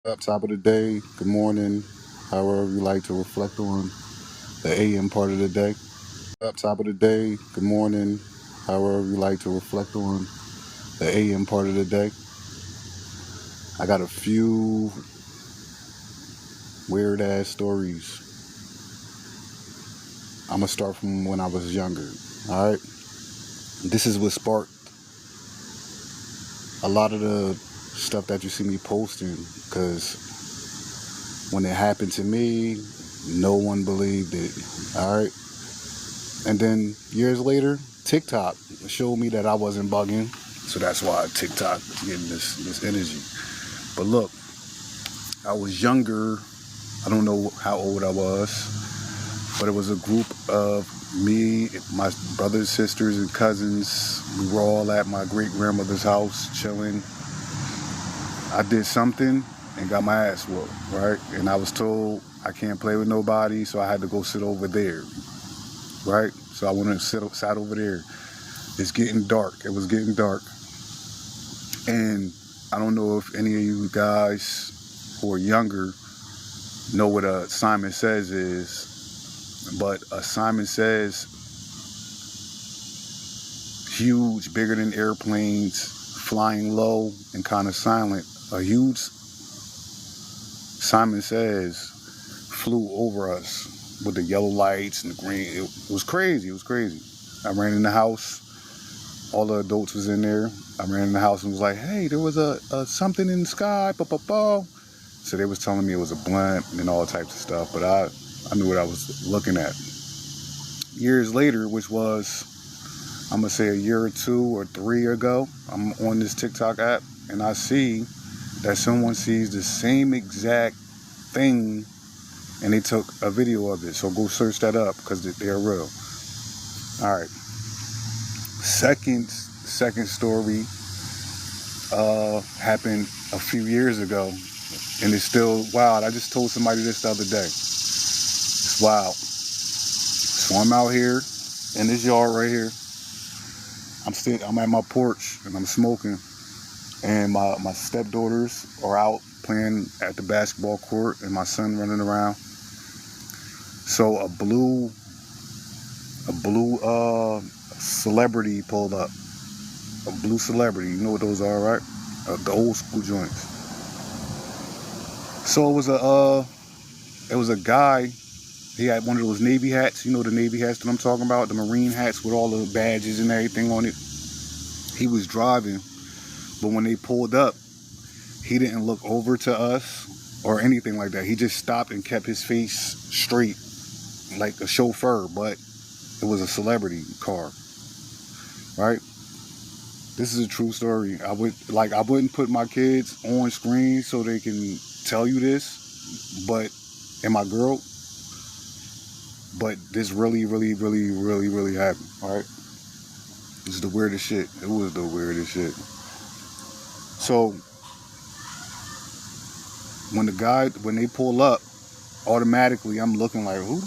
Up top of the day, good morning, however you like to reflect on the AM part of the day. Up top of the day, good morning, however you like to reflect on the AM part of the day. I got a few weird ass stories. I'm gonna start from when I was younger. All right, this is what sparked a lot of the stuff that you see me posting because when it happened to me, no one believed it. All right. And then years later, TikTok showed me that I wasn't bugging. So that's why TikTok is getting this energy. But look, I was younger. I don't know how old I was, but it was a group of me, my brothers, sisters, and cousins. We were all at my great grandmother's house chilling. I did something and got my ass whooped, right? And I was told I can't play with nobody, so I had to go sit over there, right? So I went and sat over there. It's getting dark. It was getting dark. And I don't know if any of you guys who are younger know what a Simon Says is, but a Simon Says, huge, bigger than airplanes, flying low and kind of silent. A huge Simon Says flew over us with the yellow lights and the green. It was crazy. It was crazy. I ran in the house. All the adults was in there. I ran in the house and was like, hey, there was a something in the sky, So they was telling me it was a blimp and all types of stuff, but I knew what I was looking at. Years later, which was, I'm gonna say a year or 2 or 3 ago, I'm on this TikTok app and I see that someone sees the same exact thing and they took a video of it. So go search that up because they're real. All right. Second story happened a few years ago, and it's still wild. I just told somebody this the other day. It's wild. So I'm out here in this yard right here. I'm at my porch and I'm smoking, and my stepdaughters are out playing at the basketball court, and my son running around. So a blue Celebrity pulled up. A blue Celebrity, you know what those are, right? The old school joints. So it was a guy. He had one of those Navy hats. You know the Navy hats that I'm talking about, the Marine hats with all the badges and everything on it. He was driving, but when they pulled up, he didn't look over to us or anything like that. He just stopped and kept his face straight, like a chauffeur, but it was a celebrity car, right? This is a true story. I wouldn't put my kids on screen so they can tell you this, but and my girl, but this really, really, really, really, really happened. All right, this is the weirdest shit. It was the weirdest shit. So when they pull up, automatically I'm looking like, who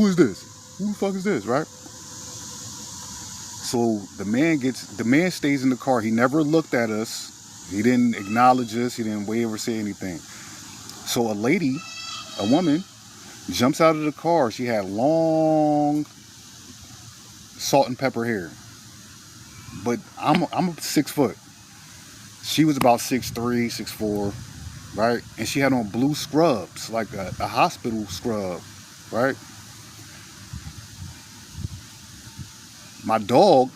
is this? Who the fuck is this, right? So the man stays in the car. He never looked at us. He didn't acknowledge us. He didn't wave or say anything. So a woman, jumps out of the car. She had long salt and pepper hair. But I'm 6 foot. She was about 6'3", 6'4", right? And she had on blue scrubs, like a hospital scrub, right? My dog,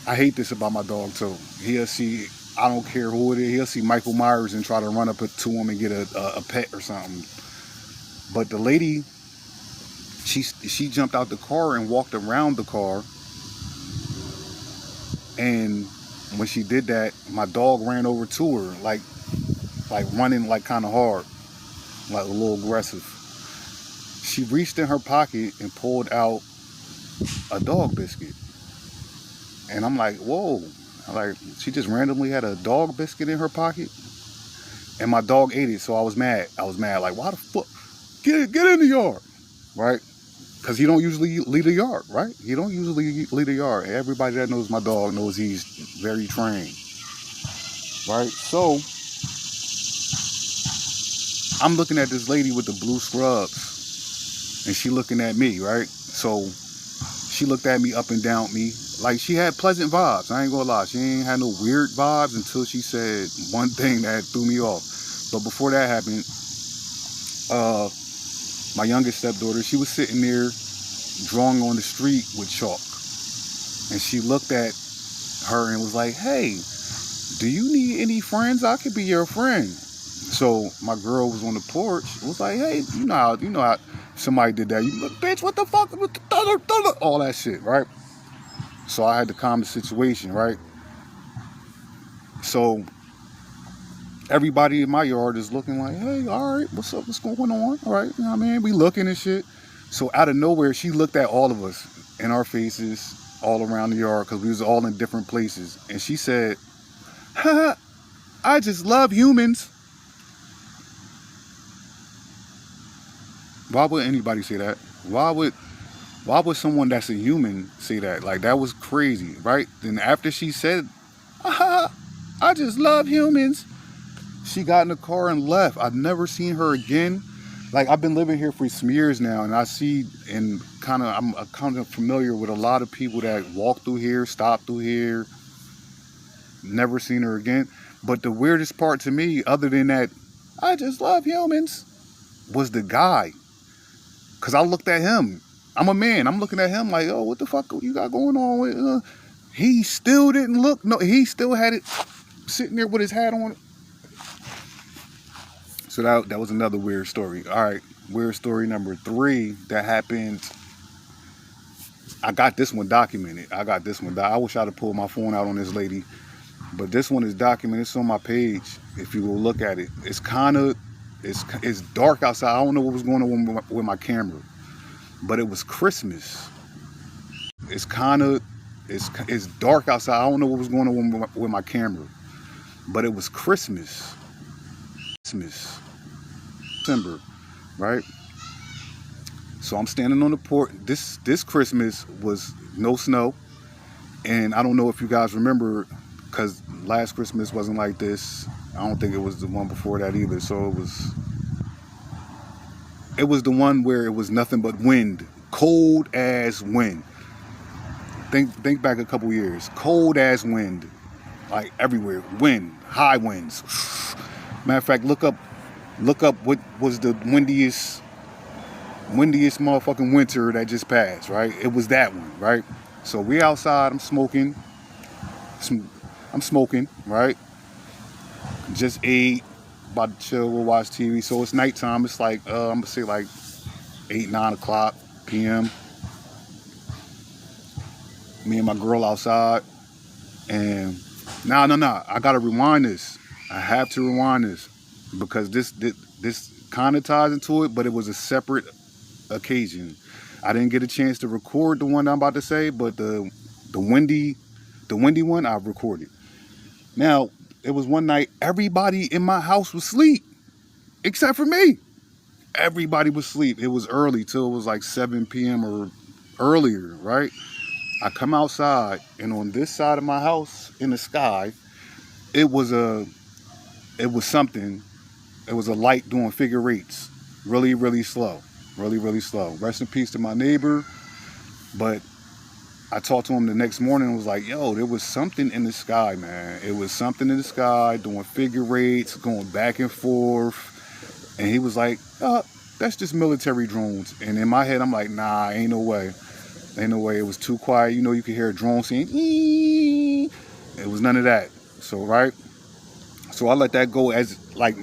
I hate this about my dog too. He'll see, I don't care who it is, he'll see Michael Myers and try to run up to him and get a pet or something. But the lady, she jumped out the car and walked around the car. And when she did that, my dog ran over to her, like running like kind of hard, like a little aggressive. She reached in her pocket and pulled out a dog biscuit. And I'm like, whoa. Like, she just randomly had a dog biscuit in her pocket. And my dog ate it, so I was mad. Like, why the fuck? Get in the yard, right? Because he don't usually leave the yard, right? He don't usually leave the yard. Everybody that knows my dog knows he's very trained, right? So I'm looking at this lady with the blue scrubs, and she looking at me, right? So she looked at me up and down at me. Like, she had pleasant vibes. I ain't gonna lie. She ain't had no weird vibes until she said one thing that threw me off. But before that happened, my youngest stepdaughter, she was sitting there drawing on the street with chalk. And she looked at her and was like, hey, do you need any friends? I could be your friend. So my girl was on the porch, was like, hey, you know how somebody did that. You look, bitch, what the fuck? All that shit, right? So I had to calm the situation, right? So everybody in my yard is looking like, hey, all right, what's up? What's going on? All right, you know what I mean? We looking and shit. So out of nowhere, she looked at all of us in our faces all around the yard because we was all in different places. And she said, ha, I just love humans. Why would anybody say that? Why would someone that's a human say that? Like, that was crazy, right? Then after she said, I just love humans, she got in the car and left. I've never seen her again. Like, I've been living here for some years now, and I see, and I'm kind of familiar with a lot of people that walk through here, stop through here. Never seen her again. But the weirdest part to me, other than that, I just love humans, was the guy. Because I looked at him. I'm a man. I'm looking at him like, oh, what the fuck you got going on with? He still didn't look. No, he still had it sitting there with his hat on. So that was another weird story. All right, weird story number 3 that happened. I got this one documented. I wish I'd have pulled my phone out on this lady. But this one is documented. It's on my page. If you will look at it. It's dark outside. I don't know what was going on with my camera. But it was Christmas. It's dark outside. I don't know what was going on with my camera. But it was Christmas. December, right? So I'm standing on the porch. This Christmas was no snow. And I don't know if you guys remember, because last Christmas wasn't like this. I don't think it was the one before that either. So it was the one where it was nothing but wind, cold as wind. Think back a couple years, cold as wind, like everywhere, wind, high winds. Matter of fact, look up what was the windiest motherfucking winter that just passed, right? It was that one, right? So we outside, I'm smoking, right? Just ate, about to chill, we'll watch TV. So it's nighttime. It's like, I'm gonna say like 8, 9 o'clock p.m. Me and my girl outside. And no, I gotta rewind this. I have to rewind this because this kind of ties into it, but it was a separate occasion. I didn't get a chance to record the one I'm about to say, but the windy one I recorded. Now, it was one night, everybody in my house was asleep, except for me. Everybody was asleep. It was early, till it was like 7 p.m. or earlier, right? I come outside, and on this side of my house, in the sky, it was something. It was a light doing figure eights, really, really slow, really, really slow. Rest in peace to my neighbor, but I talked to him the next morning and was like, yo, there was something in the sky, man. It was something in the sky doing figure eights, going back and forth. And he was like, that's just military drones. And in my head, I'm like, nah, ain't no way. Ain't no way. It was too quiet. You know, you could hear a drone saying, ee. It was none of that. So, right? So I let that go as, like,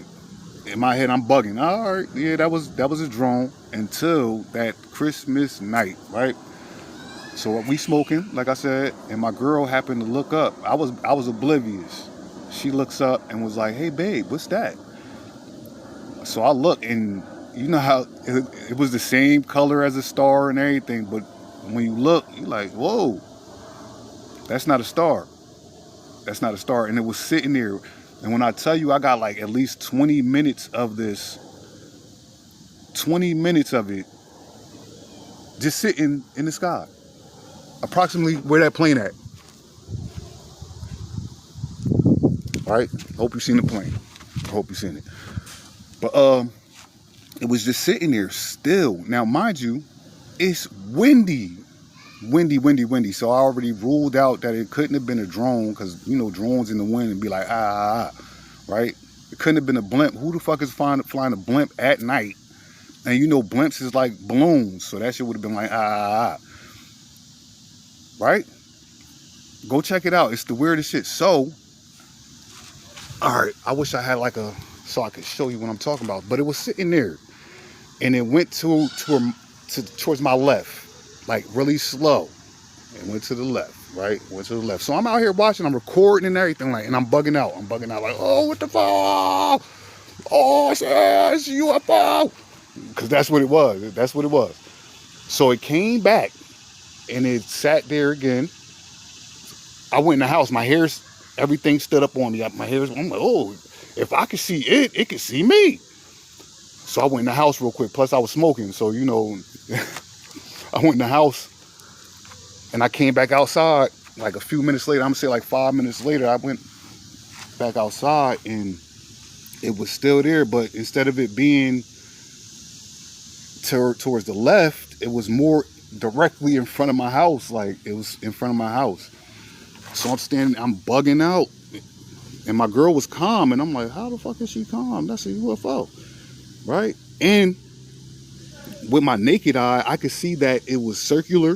in my head, I'm bugging. All right, yeah, that was a drone until that Christmas night, right? So we smoking, like I said, and my girl happened to look up. I was oblivious. She looks up and was like, hey, babe, what's that? So I look, and you know how it was the same color as a star and everything, but when you look, you're like, whoa, that's not a star. That's not a star. And it was sitting there. And when I tell you, I got like at least 20 minutes of this, 20 minutes of it just sitting in the sky. Approximately where that plane at. All right? Hope you've seen the plane. I hope you've seen it. But It was just sitting there still. Now, mind you, it's windy. Windy, windy, windy. So I already ruled out that it couldn't have been a drone, because, you know, drones in the wind and be like, right? It couldn't have been a blimp. Who the fuck is flying a blimp at night? And you know, blimps is like balloons. So that shit would have been like, right? Go check it out. It's the weirdest shit. So, all right, I wish I had like so I could show you what I'm talking about. But it was sitting there, and it went towards my left, like really slow. It went to the left, right? Went to the left. So I'm out here watching. I'm recording and everything, like, and I'm bugging out. Like, oh, what the fuck? Oh, it's UFO. Because that's what it was. That's what it was. So it came back, and it sat there again. I went in the house. My hair's, everything stood up on me. My hair's, I'm like, oh, if I could see it, it could see me. So I went in the house real quick. Plus, I was smoking. So, you know, I went in the house, and I came back outside like a few minutes later. I'm going to say like 5 minutes later, I went back outside, and it was still there. But instead of it being towards the left, it was more directly in front of my house. Like, it was in front of my house. So I'm standing, I'm bugging out, and my girl was calm, and I'm like, how the fuck is she calm? That's a UFO, right? And with my naked eye, I could see that it was circular.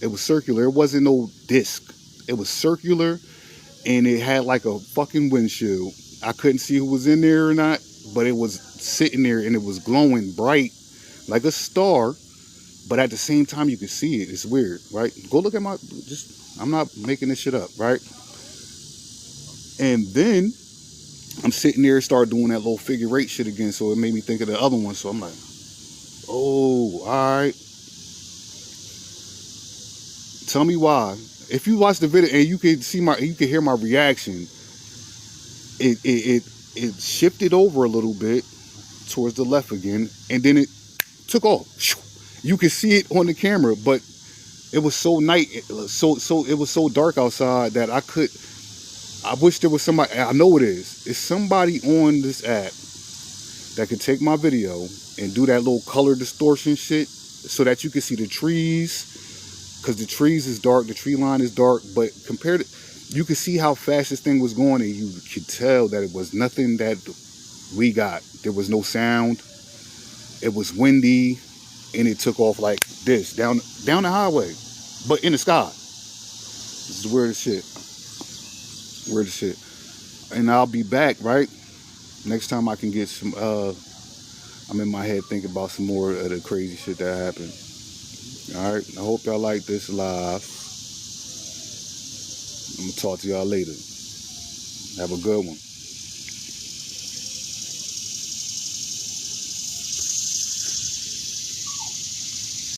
It was circular. It wasn't no disc. It was circular, and it had like a fucking windshield. I couldn't see who was in there or not, but it was sitting there, and it was glowing bright like a star, but at the same time you could see it. It's weird, right? Go look at I'm not making this shit up, right? And then I'm sitting there, start doing that little figure eight shit again, so it made me think of the other one. So I'm like, oh, all right. Tell me why. If you watch the video and you can hear my reaction, it shifted over a little bit towards the left again, and then it took off. You could see it on the camera, but it was so it was so dark outside that I wish there was somebody. I know it is. It's somebody on this app that could take my video and do that little color distortion shit so that you can see the trees, because the trees is dark, the tree line is dark, but compared to, you could see how fast this thing was going, and you could tell that it was nothing that we got. There was no sound. It was windy, and it took off like this down the highway, but in the sky. This is the weirdest shit. Weirdest shit. And I'll be back, right? Next time I can get some, I'm in my head thinking about some more of the crazy shit that happened. All right. I hope y'all like this live. I'm going to talk to y'all later. Have a good one.